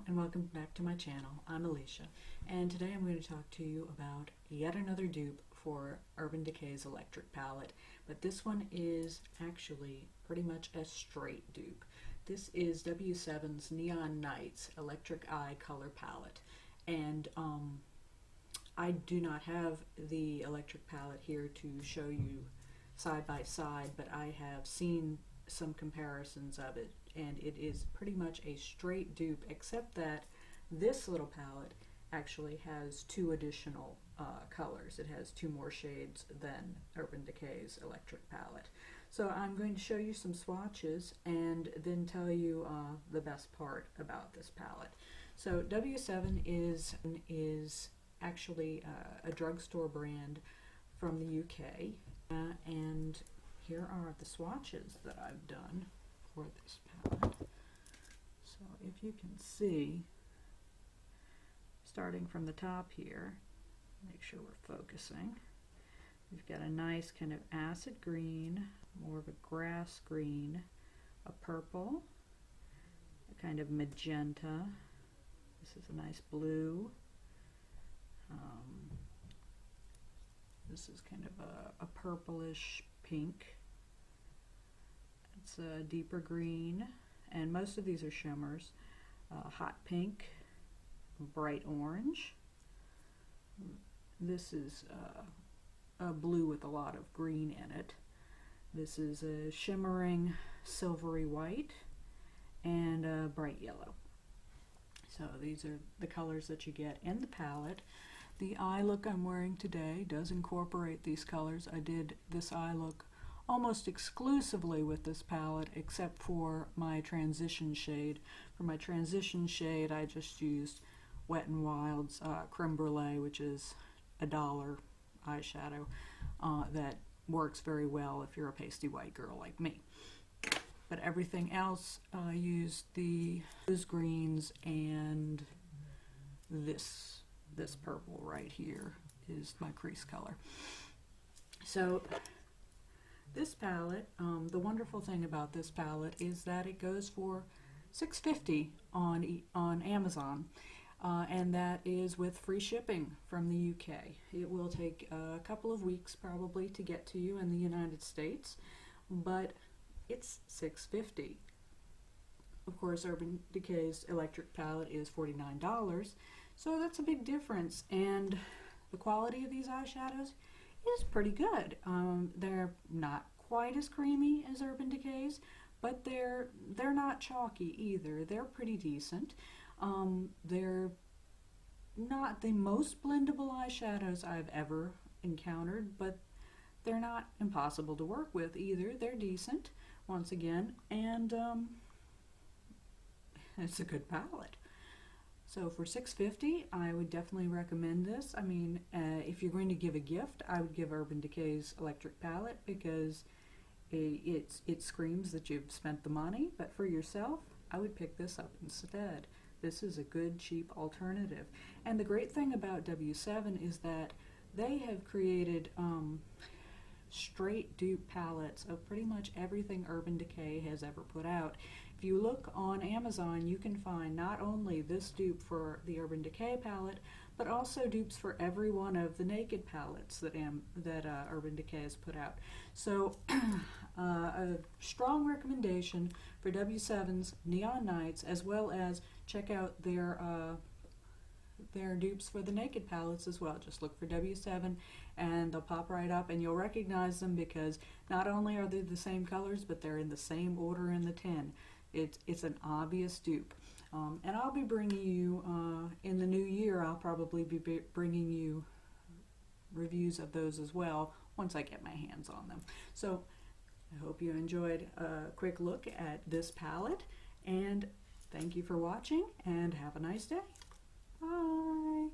and welcome back to my channel. I'm Alicia, and today I'm going to talk to you about yet another dupe for Urban Decay's electric palette, but this one is actually pretty much a straight dupe. This is W7's Neon Nights Electric Eye Color Palette, and I do not have the electric palette here to show you side by side, but I have seen some comparisons of it, and it is pretty much a straight dupe, except that this little palette actually has two additional colors. It has two more shades than Urban Decay's electric palette. So I'm going to show you some swatches and then tell you the best part about this palette. So W7 is actually a drugstore brand from the UK, and here are the swatches that I've done for this palette. So if you can see, starting from the top here, make sure we're focusing. We've got a nice kind of acid green, more of a grass green, a purple, a kind of magenta. This is a nice blue. This is kind of a purplish pink. It's a deeper green, and most of these are shimmers. Hot pink, bright orange. This is a blue with a lot of green in it. This is a shimmering silvery white and a bright yellow. So these are the colors that you get in the palette. The eye look I'm wearing today does incorporate these colors. I did this eye look almost exclusively with this palette, except for my transition shade. For my transition shade, I just used Wet n Wild's Creme Brulee, which is $1 eyeshadow that works very well if you're a pasty white girl like me. But everything else, I used the rose greens, and this purple right here is my crease color. So this palette, the wonderful thing about this palette is that it goes for $6.50 on Amazon, and that is with free shipping from the UK. It will take a couple of weeks probably to get to you in the United States, but it's $6.50. Of course, Urban Decay's electric palette is $49, so that's a big difference, and the quality of these eyeshadows is pretty good. They're not quite as creamy as Urban Decay's, but they're not chalky either. They're pretty decent. They're not the most blendable eyeshadows I've ever encountered, but they're not impossible to work with either. They're decent, once again, and it's a good palette. So for $6.50, I would definitely recommend this. I mean, if you're going to give a gift, I would give Urban Decay's electric palette, because it screams that you've spent the money, but for yourself, I would pick this up instead. This is a good, cheap alternative. And the great thing about W7 is that they have created straight dupe palettes of pretty much everything Urban Decay has ever put out. If you look on Amazon, you can find not only this dupe for the Urban Decay palette, but also dupes for every one of the Naked palettes that Urban Decay has put out. So a strong recommendation for W7's Neon Nights, as well as check out their dupes for the Naked palettes as well. Just look for W7 and they'll pop right up, and you'll recognize them because not only are they the same colors, but they're in the same order in the tin. It's an obvious dupe. And I'll be bringing you, in the new year, I'll probably be bringing you reviews of those as well once I get my hands on them. So I hope you enjoyed a quick look at this palette, and thank you for watching, and have a nice day. Bye!